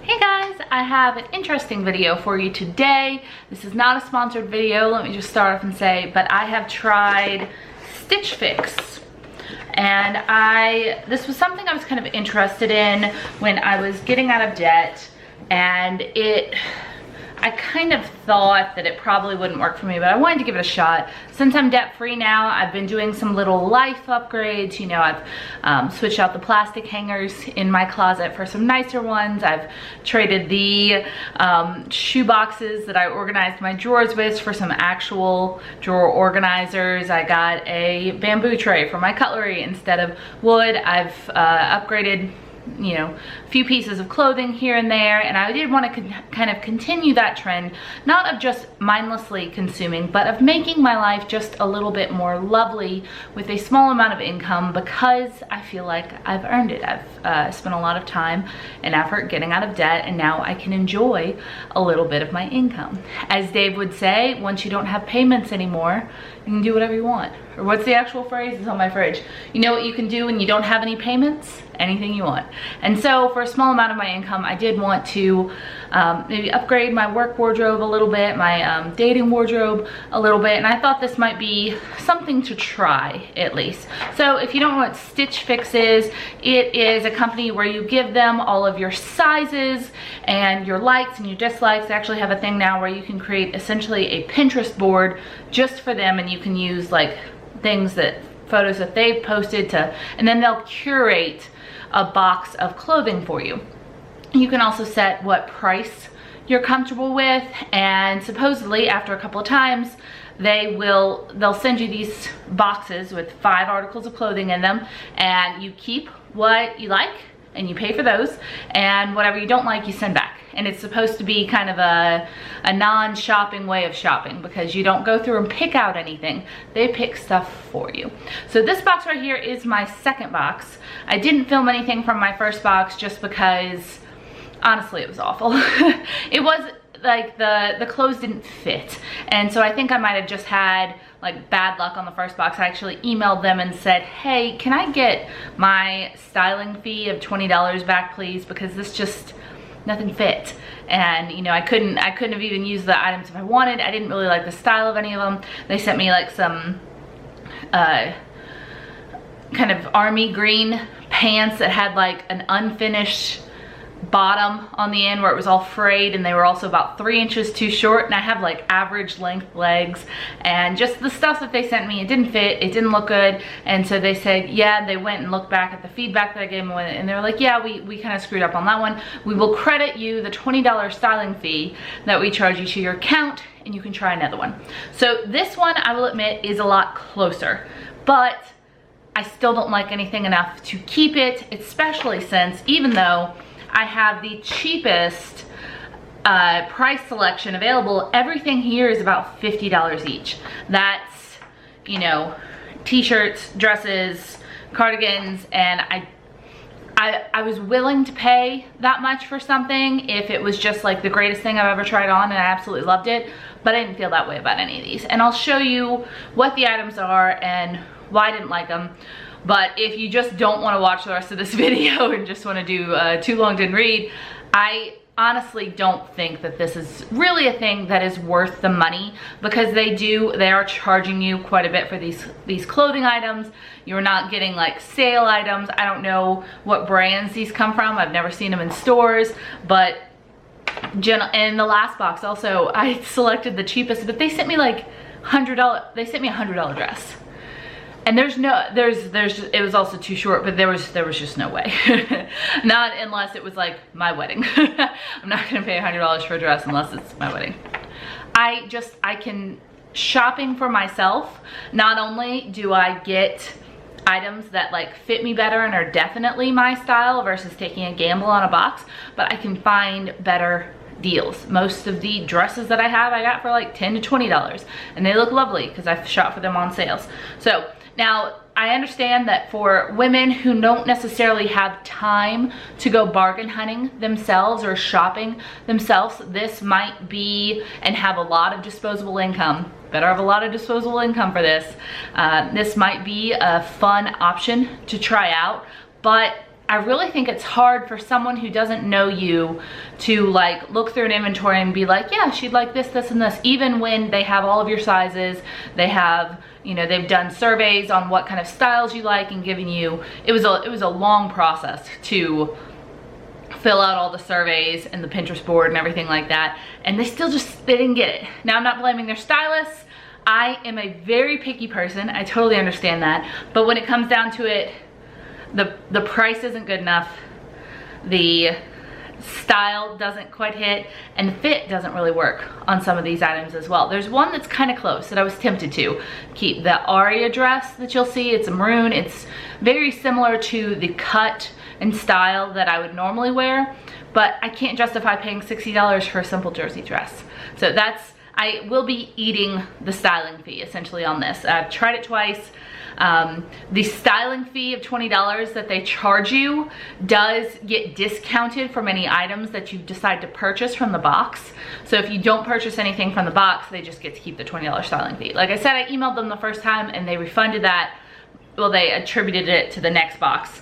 Hey guys, I have an interesting video for you today. This is not a sponsored video, let me just start off and say, but I have tried Stitch Fix. And this was something I was kind of interested in when I was getting out of debt, and I kind of thought that it probably wouldn't work for me, but I wanted to give it a shot. Since I'm debt free now, I've been doing some little life upgrades. You know, I've switched out the plastic hangers in my closet for some nicer ones. I've traded the shoe boxes that I organized my drawers with for some actual drawer organizers. I got a bamboo tray for my cutlery instead of wood. I've upgraded, you know, a few pieces of clothing here and there, and I did want to kind of continue that trend, not of just mindlessly consuming, but of making my life just a little bit more lovely with a small amount of income, because I feel like I've earned it. I've spent a lot of time and effort getting out of debt, and now I can enjoy a little bit of my income. As Dave would say, once you don't have payments anymore, you can do whatever you want. Or what's the actual phrase? It's on my fridge. You know what you can do when you don't have any payments? Anything you want. And so for a small amount of my income, I did want to maybe upgrade my work wardrobe a little bit, my dating wardrobe a little bit, and I thought this might be something to try at least. So if you don't know what Stitch Fix is, it is a company where you give them all of your sizes and your likes and your dislikes. They actually have a thing now where you can create essentially a Pinterest board just for them, and you can use like photos that they've posted and then they'll curate a box of clothing for you. You can also set what price you're comfortable with, and supposedly after a couple of times they'll send you these boxes with 5 articles of clothing in them, and you keep what you like and you pay for those, and whatever you don't like you send back. And it's supposed to be kind of a non-shopping way of shopping, because you don't go through and pick out anything. They pick stuff for you. So this box right here is my second box. I didn't film anything from my first box just because honestly it was awful. It was like the clothes didn't fit, and so I think I might have just had like bad luck on the first box. I actually emailed them and said, hey, can I get my styling fee of $20 back please, because this just nothing fit. And you know, I couldn't have even used the items if I wanted. I didn't really like the style of any of them. They sent me like some kind of army green pants that had like an unfinished bottom on the end where it was all frayed, and they were also about 3 inches too short, and I have like average length legs, and just the stuff that they sent me, it didn't fit, it didn't look good. And so they said, yeah, they went and looked back at the feedback that I gave them, and they were like, yeah, we kind of screwed up on that one. We will credit you the $20 styling fee that we charge you to your account, and you can try another one. So this one, I will admit, is a lot closer, but I still don't like anything enough to keep it, especially since even though I have the cheapest price selection available, everything here is about $50 each. That's, you know, t-shirts, dresses, cardigans, and I was willing to pay that much for something if it was just like the greatest thing I've ever tried on and I absolutely loved it, but I didn't feel that way about any of these. And I'll show you what the items are and why I didn't like them. But if you just don't want to watch the rest of this video and just want to do too long didn't read, I honestly don't think that this is really a thing that is worth the money, because they are charging you quite a bit for these clothing items. You're not getting like sale items. I don't know what brands these come from. I've never seen them in stores, but in the last box also I selected the cheapest, but they sent me like $100. They sent me a $100 dress. And it was also too short, but there was just no way. Not unless it was like my wedding. I'm not gonna pay $100 for a dress unless it's my wedding. Shopping for myself, not only do I get items that like fit me better and are definitely my style versus taking a gamble on a box, but I can find better deals. Most of the dresses that I have, I got for like $10 to $20, and they look lovely because I've shot for them on sales. So now, I understand that for women who don't necessarily have time to go bargain hunting themselves or shopping themselves, this might be, and have a lot of disposable income, better have a lot of disposable income for this. This might be a fun option to try out, but I really think it's hard for someone who doesn't know you to like look through an inventory and be like, yeah, she'd like this, this, and this, even when they have all of your sizes. They have, you know, they've done surveys on what kind of styles you like and given you, it was a long process to fill out all the surveys and the Pinterest board and everything like that, and they didn't get it. Now, I'm not blaming their stylists. I am a very picky person, I totally understand that, but when it comes down to it, the price isn't good enough, the style doesn't quite hit, and the fit doesn't really work on some of these items as well. There's one that's kind of close that I was tempted to keep, the Aria dress that you'll see. It's a maroon. It's very similar to the cut and style that I would normally wear, but I can't justify paying $60 for a simple jersey dress. So I will be eating the styling fee essentially on this. I've tried it twice. The styling fee of $20 that they charge you does get discounted from any items that you decide to purchase from the box. So if you don't purchase anything from the box, they just get to keep the $20 styling fee. Like I said, I emailed them the first time and they refunded that. Well, they attributed it to the next box.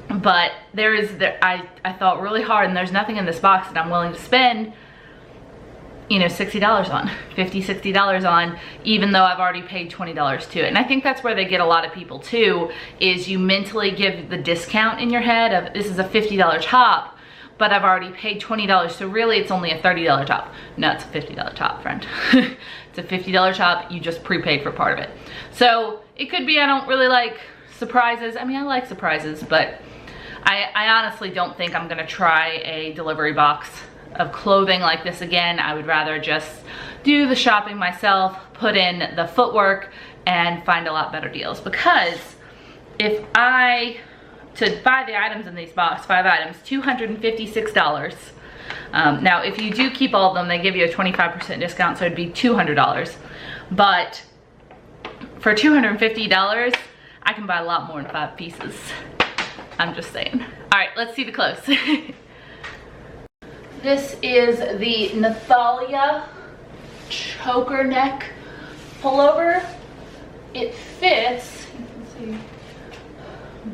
But I thought really hard, and there's nothing in this box that I'm willing to spend, you know, $60 on, $50, $60 on, even though I've already paid $20 to it. And I think that's where they get a lot of people too, is you mentally give the discount in your head of, this is a $50 top, but I've already paid $20, so really it's only a $30 top. No, it's a $50 top, friend. It's a $50 top, you just prepaid for part of it. So it could be I don't really like surprises. I mean, I like surprises, but I honestly don't think I'm gonna try a delivery box of clothing like this again. I would rather just do the shopping myself, put in the footwork, and find a lot better deals. Because to buy the items in these box, 5 items, $256. Now, if you do keep all of them, they give you a 25% discount, so it'd be $200. But for $250, I can buy a lot more in 5 pieces. I'm just saying. All right, let's see the clothes. This is the Natalia choker neck pullover. It fits, you can see,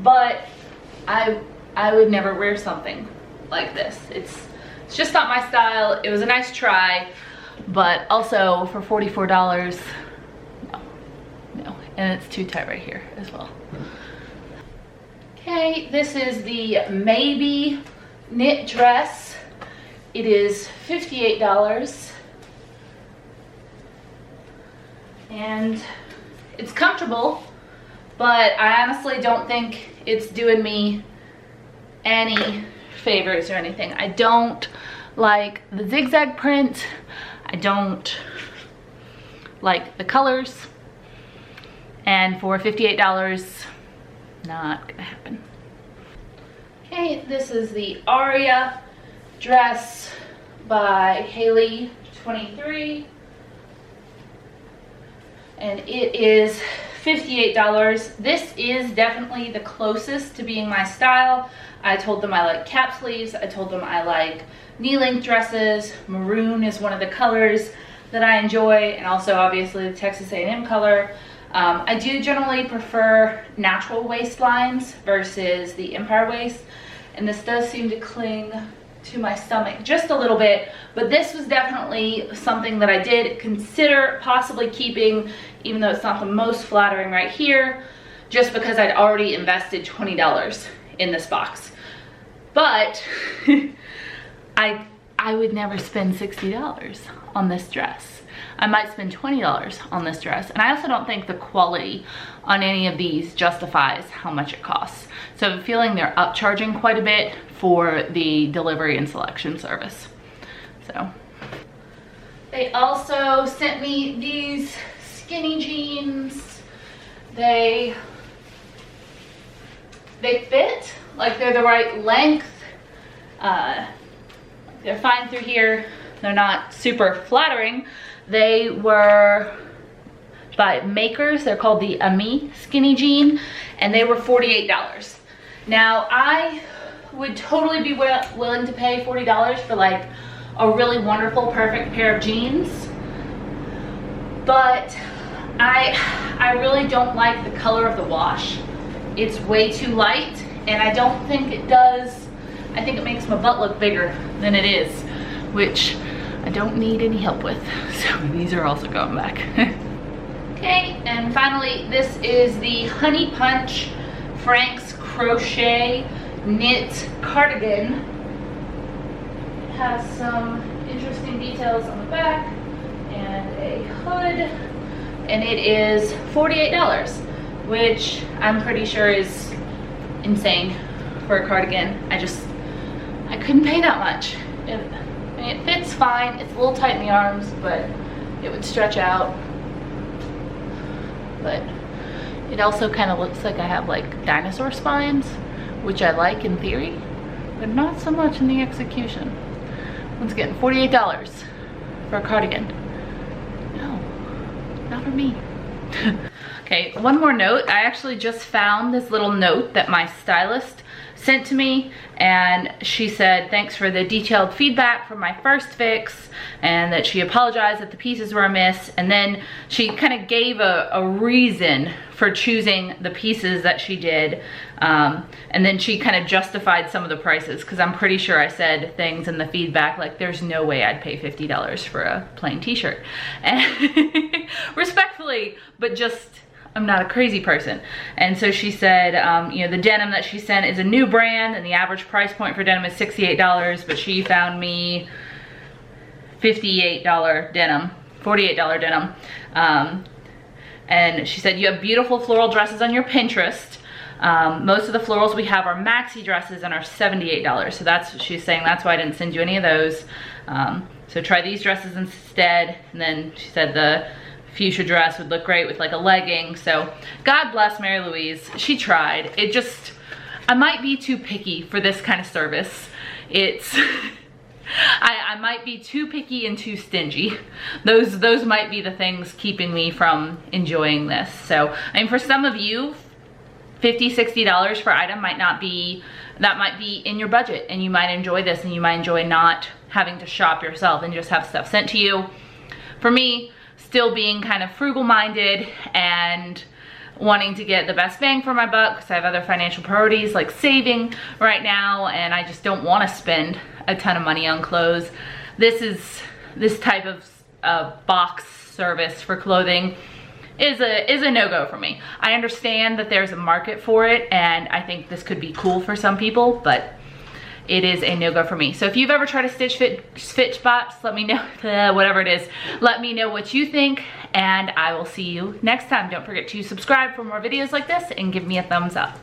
but I would never wear something like this. It's just not my style. It was a nice try, but also for $44, no. And it's too tight right here as well. Okay, this is the Maybe knit dress. It is $58, and it's comfortable, but I honestly don't think it's doing me any favors or anything. I don't like the zigzag print. I don't like the colors, and for $58, not gonna happen. Okay, this is the Aria Dress by Haley 23, and it is $58. This is definitely the closest to being my style. I told them I like cap sleeves. I told them I like knee-length dresses. Maroon is one of the colors that I enjoy, and also obviously the Texas A&M color. I do generally prefer natural waistlines versus the empire waist, and this does seem to cling to my stomach just a little bit, but this was definitely something that I did consider possibly keeping, even though it's not the most flattering right here, just because I'd already invested $20 in this box. But I would never spend $60 on this dress. I might spend $20 on this dress, and I also don't think the quality on any of these justifies how much it costs. So I'm feeling they're upcharging quite a bit for the delivery and selection service. So they also sent me these skinny jeans. They fit, like they're the right length. They're fine through here. They're not super flattering. They were by Makers. They're called the Ami skinny jean, and they were $48. Now, I would totally be willing to pay $40 for like a really wonderful, perfect pair of jeans, but I really don't like the color of the wash. It's way too light, and I don't think it does. I think it makes my butt look bigger than it is, which I don't need any help with. So these are also going back. Okay, and finally, this is the Honey Punch Frank's Crochet Knit Cardigan. It has some interesting details on the back and a hood, and it is $48, which I'm pretty sure is insane for a cardigan. I couldn't pay that much. It fits fine. It's a little tight in the arms, but it would stretch out. But it also kind of looks like I have like dinosaur spines, which I like in theory, but not so much in the execution. Once again, $48 for a cardigan. No, not for me. Okay, one more note. I actually just found this little note that my stylist sent to me, and she said thanks for the detailed feedback from my first fix, and that she apologized that the pieces were amiss, and then she kind of gave a reason for choosing the pieces that she did, and then she kind of justified some of the prices, because I'm pretty sure I said things in the feedback like there's no way I'd pay $50 for a plain t-shirt, and respectfully, but just I'm not a crazy person. And so she said, you know, the denim that she sent is a new brand and the average price point for denim is $68, but she found me $48 denim, $48 denim. And she said, you have beautiful floral dresses on your Pinterest. Most of the florals we have are maxi dresses and are $78. So that's what she's saying. That's why I didn't send you any of those. So try these dresses instead. And then she said the fuchsia dress would look great with like a legging. So God bless Mary Louise. She tried. It just, I might be too picky for this kind of service. It's, I might be too picky and too stingy. Those might be the things keeping me from enjoying this. So, I mean, for some of you, $50, $60 for item might not be, that might be in your budget, and you might enjoy this, and you might enjoy not having to shop yourself and just have stuff sent to you. For me, still being kind of frugal minded and wanting to get the best bang for my buck, because I have other financial priorities like saving right now, and I just don't want to spend a ton of money on clothes. This type of box service for clothing is a no-go for me. I understand that there's a market for it, and I think this could be cool for some people, but it is a no-go for me. So if you've ever tried a Stitch box, let me know, whatever it is, let me know what you think, and I will see you next time. Don't forget to subscribe for more videos like this and give me a thumbs up.